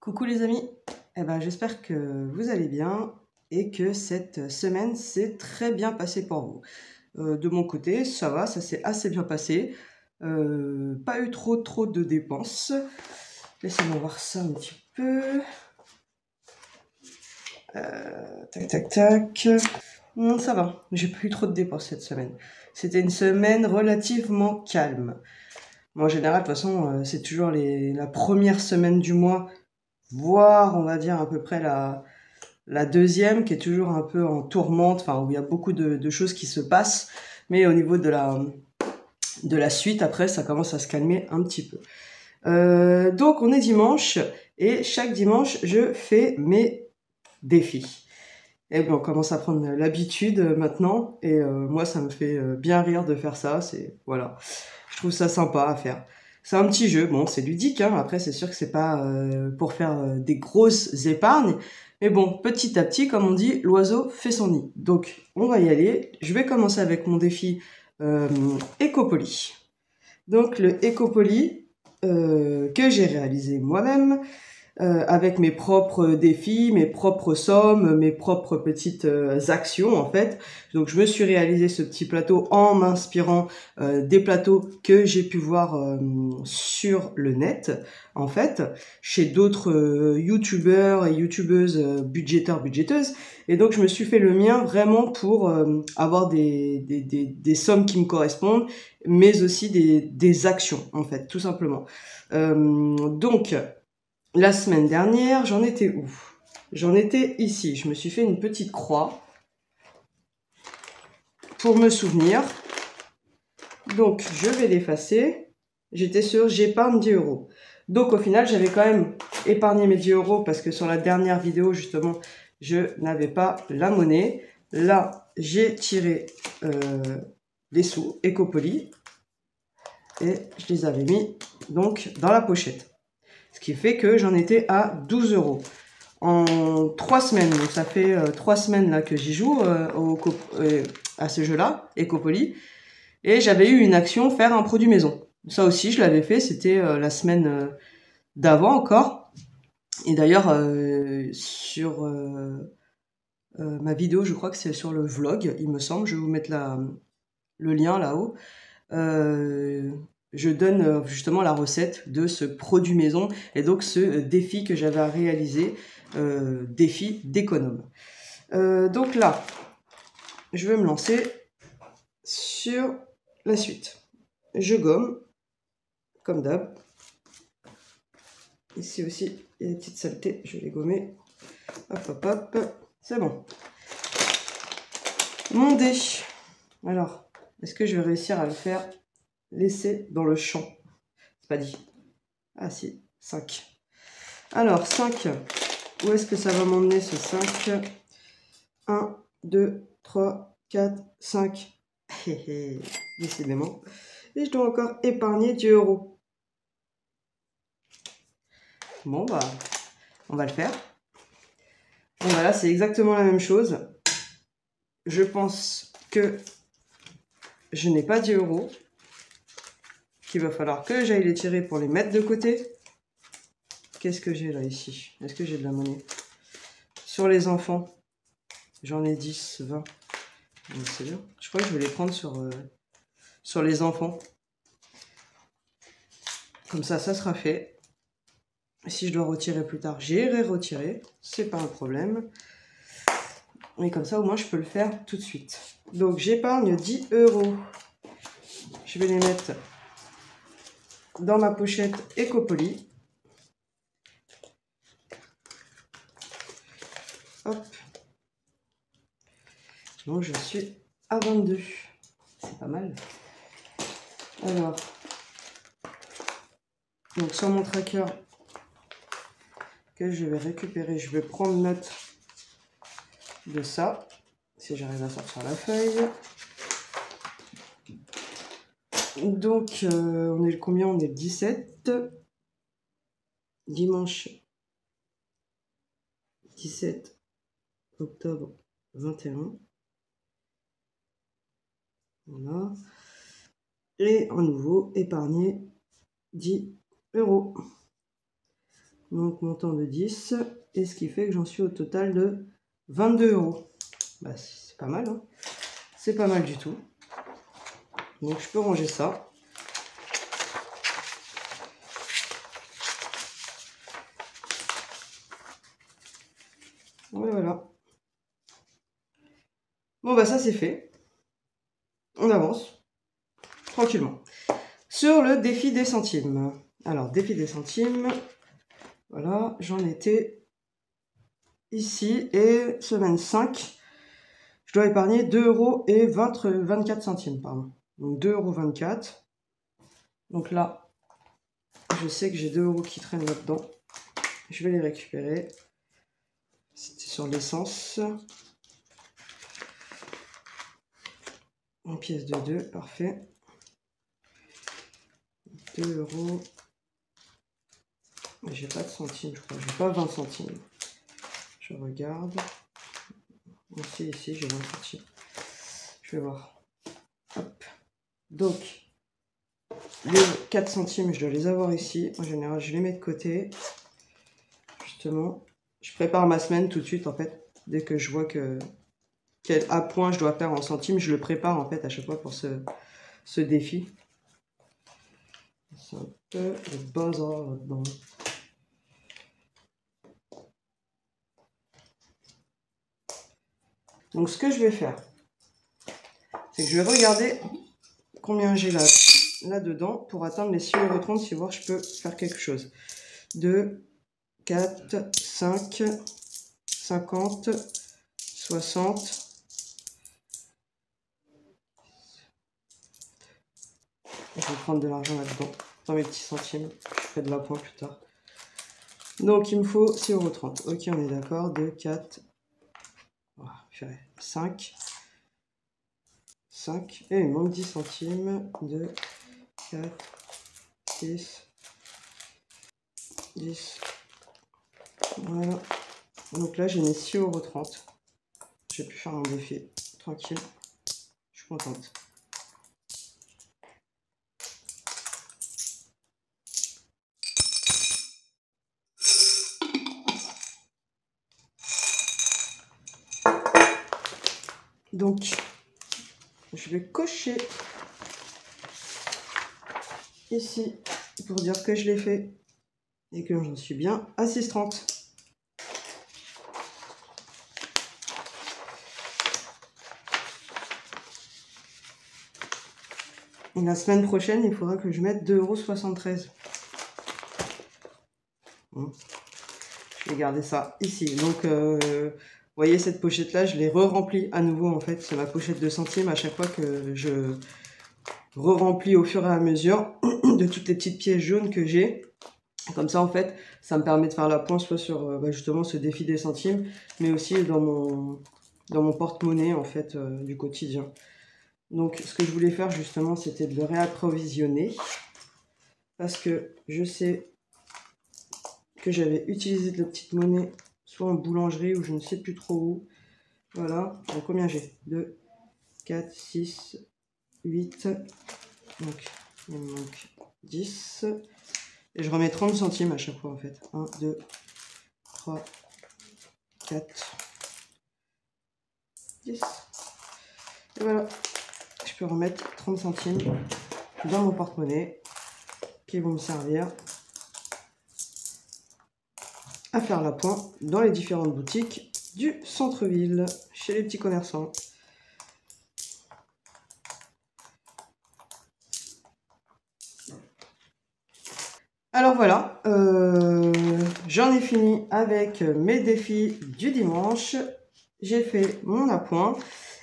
Coucou les amis, j'espère que vous allez bien et que cette semaine s'est très bien passée pour vous. De mon côté, ça va, ça s'est assez bien passé. Pas eu trop de dépenses. Laissez-moi voir ça un petit peu. Tac. Ça va, j'ai pas eu trop de dépenses cette semaine. C'était une semaine relativement calme. Moi, en général, de toute façon, c'est toujours la première semaine du mois, voire on va dire à peu près la deuxième qui est toujours un peu en tourmente, enfin où il y a beaucoup de choses qui se passent, mais au niveau de la suite, après, ça commence à se calmer un petit peu. Donc on est dimanche, et chaque dimanche, je fais mes défis. Et bon, on commence à prendre l'habitude maintenant, et moi, ça me fait bien rire de faire ça, voilà. Je trouve ça sympa à faire. C'est un petit jeu, bon, c'est ludique, hein. Après, c'est sûr que c'est pas pour faire des grosses épargnes, mais bon, petit à petit, comme on dit, l'oiseau fait son nid. Donc, on va y aller. Je vais commencer avec mon défi Ecopoly. Donc, le Ecopoly que j'ai réalisé moi-même, avec mes propres défis, mes propres sommes, mes propres petites actions en fait. Donc je me suis réalisé ce petit plateau en m'inspirant des plateaux que j'ai pu voir sur le net en fait, chez d'autres youtubeurs et youtubeuses budgéteuses. Et donc je me suis fait le mien vraiment pour avoir des sommes qui me correspondent, mais aussi des actions en fait, tout simplement. Donc la semaine dernière, j'en étais où? J'en étais ici. Je me suis fait une petite croix pour me souvenir. Donc, je vais l'effacer. J'étais sur j'épargne 10 euros. Donc, au final, j'avais quand même épargné mes 10 euros parce que sur la dernière vidéo, justement, je n'avais pas la monnaie. Là, j'ai tiré les sous Ecopoly et je les avais mis donc dans la pochette. Ce qui fait que j'en étais à 12 euros. En 3 semaines, donc ça fait 3 semaines là que j'y joue à ce jeu-là, Ecopoly, et j'avais eu une action faire un produit maison. Ça aussi, je l'avais fait, c'était la semaine d'avant encore. Et d'ailleurs, sur ma vidéo, je crois que c'est sur le vlog, il me semble, je vais vous mettre le lien là-haut. Je donne justement la recette de ce produit maison et donc ce défi que j'avais à réaliser, défi d'économe. Donc là, je vais me lancer sur la suite. Je gomme, comme d'hab. Ici aussi, il y a des petites saletés, je vais les gommer. Hop, c'est bon. Mon dé. Alors, est-ce que je vais réussir à le faire laisser dans le champ? C'est pas dit. Ah si, 5. Alors, 5. Où est-ce que ça va m'emmener ce 5? 1, 2, 3, 4, 5. Décidément. Et je dois encore épargner 10 euros. Bon, bah, on va le faire. Bon, voilà, c'est exactement la même chose. Je pense que je n'ai pas 10 euros. Qu'il va falloir que j'aille les tirer pour les mettre de côté. Qu'est-ce que j'ai là, ici? Est-ce que j'ai de la monnaie? Sur les enfants, j'en ai 10, 20. C'est bien. Je crois que je vais les prendre sur les enfants. Comme ça sera fait. Si je dois retirer plus tard, j'irai retirer. C'est pas un problème. Et comme ça, au moins, je peux le faire tout de suite. Donc, j'épargne 10 euros. Je vais les mettre dans ma pochette Ecopoly. Hop. Donc, je suis à 22. C'est pas mal. Alors, donc sur mon tracker que je vais récupérer, je vais prendre note de ça, si j'arrive à sortir la feuille. Donc, on est le combien? On est le 17. Dimanche 17 octobre 21. Voilà. Et à nouveau, épargner 10 euros. Donc montant de 10. Et ce qui fait que j'en suis au total de 22 €. Bah, c'est pas mal, hein. C'est pas mal du tout. Donc je peux ranger ça. Voilà. Bon bah ça c'est fait. On avance tranquillement. Sur le défi des centimes. Alors défi des centimes. Voilà, j'en étais ici et semaine 5. Je dois épargner 2,24 €, pardon. Donc 2,24 €. Donc là, je sais que j'ai 2 € qui traînent là-dedans. Je vais les récupérer. C'était sur l'essence. Une pièce de 2, parfait. 2 €. Mais j'ai pas de centimes, je crois. J'ai pas 20 centimes. Je regarde. Ici, j'ai 20 centimes. Je vais voir. Hop. Donc, les 4 centimes, je dois les avoir ici. En général, je les mets de côté. Justement, je prépare ma semaine tout de suite, en fait. Dès que je vois quel appoint je dois faire en centimes, je le prépare, en fait, à chaque fois pour ce défi. C'est un peu le bazar là-dedans. Donc, ce que je vais faire, c'est que je vais regarder combien j'ai là-dedans pour atteindre les 6,30 €, si voir je peux faire quelque chose. 2, 4, 5, 50, 60. Je vais prendre de l'argent là-dedans, dans mes petits centimes. Je ferai de l'appoint plus tard. Donc, il me faut 6,30 €. Ok, on est d'accord. 2, 4, 5. 5. Et il me manque 10 centimes. 2, 4, 6, 10. Voilà. Donc là, j'ai mis 6,30 €. J'ai pu faire un défi. Tranquille. Je suis contente. Donc, je vais cocher ici pour dire que je l'ai fait et que j'en suis bien à 6,30 €. La semaine prochaine, il faudra que je mette 2,73 €. Je vais garder ça ici. Donc, vous voyez cette pochette-là, je l'ai re-remplie à nouveau en fait. C'est ma pochette de centimes à chaque fois que je re-remplis au fur et à mesure de toutes les petites pièces jaunes que j'ai. Comme ça, en fait, ça me permet de faire la pointe soit sur justement ce défi des centimes, mais aussi dans mon porte-monnaie en fait du quotidien. Donc, ce que je voulais faire justement, c'était de le réapprovisionner parce que je sais que j'avais utilisé de la petite monnaie soit en boulangerie ou je ne sais plus trop où. Voilà. Donc, combien j'ai? 2, 4, 6, 8. Donc, il me manque 10. Et je remets 30 centimes à chaque fois en fait. 1, 2, 3, 4, 10. Et voilà. Je peux remettre 30 centimes dans mon porte-monnaie qui vont me servir à faire l'appoint dans les différentes boutiques du centre-ville, chez les petits commerçants. Alors voilà, j'en ai fini avec mes défis du dimanche. J'ai fait mon appoint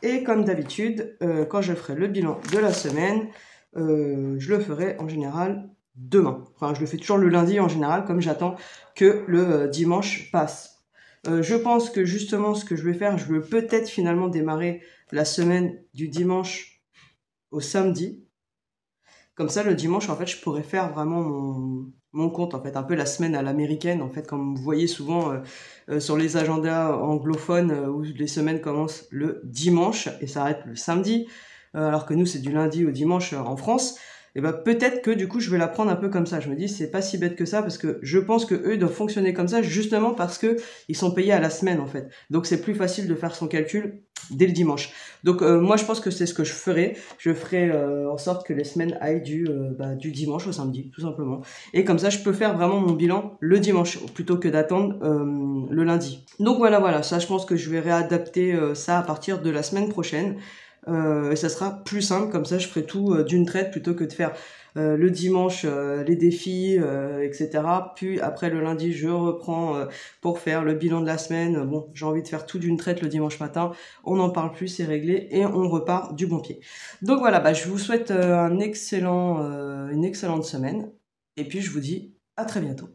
et comme d'habitude, quand je ferai le bilan de la semaine, je le ferai en général demain. Enfin, je le fais toujours le lundi en général, comme j'attends que le dimanche passe. Je pense que justement, ce que je vais faire, je vais peut-être finalement démarrer la semaine du dimanche au samedi. Comme ça, le dimanche, en fait, je pourrais faire vraiment mon compte, en fait, un peu la semaine à l'américaine, en fait, comme vous voyez souvent sur les agendas anglophones où les semaines commencent le dimanche et s'arrêtent le samedi, alors que nous, c'est du lundi au dimanche en France. et ben peut-être que du coup je vais la prendre un peu comme ça. Je me dis c'est pas si bête que ça parce que je pense que eux doivent fonctionner comme ça justement parce que ils sont payés à la semaine en fait. Donc c'est plus facile de faire son calcul dès le dimanche. Donc moi je pense que c'est ce que je ferai. Je ferai en sorte que les semaines aillent du dimanche au samedi tout simplement. Et comme ça je peux faire vraiment mon bilan le dimanche plutôt que d'attendre le lundi. Donc voilà, ça je pense que je vais réadapter ça à partir de la semaine prochaine. Et ça sera plus simple, comme ça je ferai tout d'une traite plutôt que de faire le dimanche les défis, etc. Puis après le lundi je reprends pour faire le bilan de la semaine. Bon, j'ai envie de faire tout d'une traite le dimanche matin, on n'en parle plus, c'est réglé et on repart du bon pied. Donc voilà, je vous souhaite une excellente semaine et puis je vous dis à très bientôt.